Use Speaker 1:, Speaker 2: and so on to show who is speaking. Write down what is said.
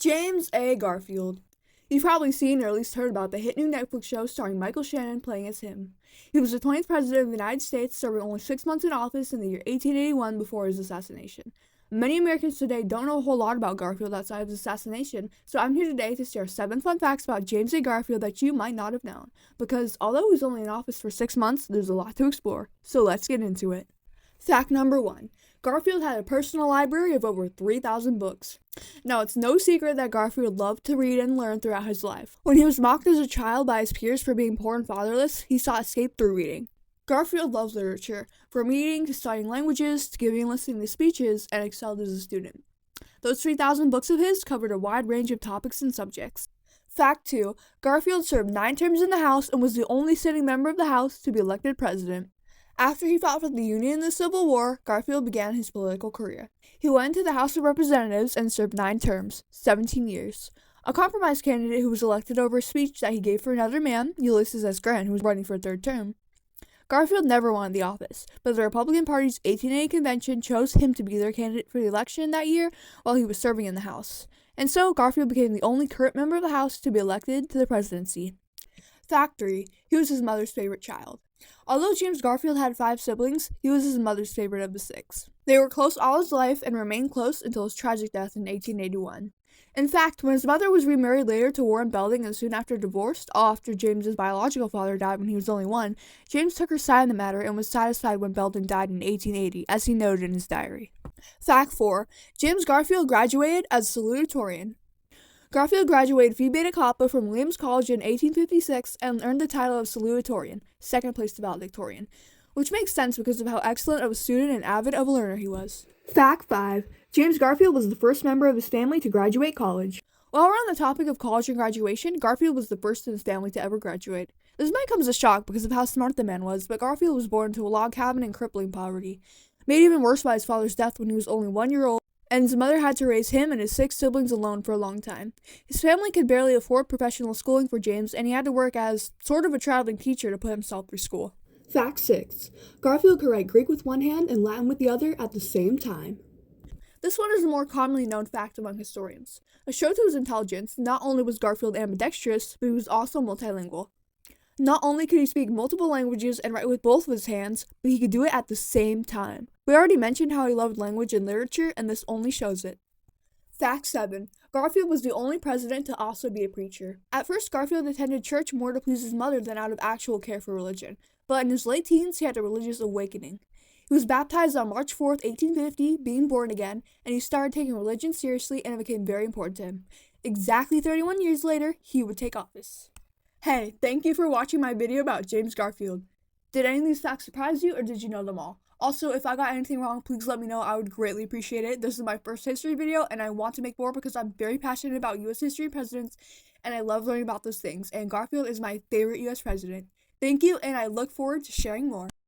Speaker 1: James A. Garfield. You've probably seen or at least heard about the hit new Netflix show starring Michael Shannon playing as him. He was the 20th President of the United States, serving only 6 months in office in the year 1881 before his assassination. Many Americans today don't know a whole lot about Garfield outside of his assassination, so I'm here today to share 7 fun facts about James A. Garfield that you might not have known. Because although he was only in office for 6 months, there's a lot to explore, so let's get into it. Fact number 1. Garfield had a personal library of over 3,000 books. Now, it's no secret that Garfield loved to read and learn throughout his life. When he was mocked as a child by his peers for being poor and fatherless, he sought escape through reading. Garfield loves literature, from reading to studying languages to giving and listening to speeches, and excelled as a student. Those 3,000 books of his covered a wide range of topics and subjects. Fact 2. Garfield served 9 terms in the House and was the only sitting member of the House to be elected president. After he fought for the Union in the Civil War, Garfield began his political career. He went to the House of Representatives and served 9 terms, 17 years. A compromise candidate who was elected over a speech that he gave for another man, Ulysses S. Grant, who was running for a 3rd term. Garfield never wanted the office, but the Republican Party's 1880 convention chose him to be their candidate for the election that year while he was serving in the House. And so, Garfield became the only current member of the House to be elected to the presidency. Fact 3. He was his mother's favorite child. Although James Garfield had 5 siblings, he was his mother's favorite of the 6. They were close all his life and remained close until his tragic death in 1881. In fact, when his mother was remarried later to Warren Belding and soon after divorced, all after James's biological father died when he was only 1, James took her side in the matter and was satisfied when Belding died in 1880, as he noted in his diary. Fact 4. James Garfield graduated as a salutatorian. Garfield graduated Phi Beta Kappa from Williams College in 1856 and earned the title of salutatorian, 2nd place to valedictorian, which makes sense because of how excellent of a student and avid of a learner he was. Fact 5. James Garfield was the first member of his family to graduate college. While we're on the topic of college and graduation, Garfield was the first in his family to ever graduate. This might come as a shock because of how smart the man was, but Garfield was born into a log cabin in crippling poverty, made even worse by his father's death when he was only 1 year old, and his mother had to raise him and his 6 siblings alone for a long time. His family could barely afford professional schooling for James, and he had to work as sort of a traveling teacher to put himself through school. Fact 6. Garfield could write Greek with one hand and Latin with the other at the same time. This one is a more commonly known fact among historians. A show to his intelligence, not only was Garfield ambidextrous, but he was also multilingual. Not only could he speak multiple languages and write with both of his hands, but he could do it at the same time. We already mentioned how he loved language and literature, and this only shows it. Fact 7. Garfield was the only president to also be a preacher. At first, Garfield attended church more to please his mother than out of actual care for religion, but in his late teens, he had a religious awakening. He was baptized on March 4th, 1850, being born again, and he started taking religion seriously, and it became very important to him. Exactly 31 years later, he would take office. Hey, thank you for watching my video about James Garfield. Did any of these facts surprise you, or did you know them all? Also, if I got anything wrong, please let me know. I would greatly appreciate it. This is my first history video, and I want to make more because I'm very passionate about U.S. history and presidents, and I love learning about those things, and Garfield is my favorite U.S. president. Thank you, and I look forward to sharing more.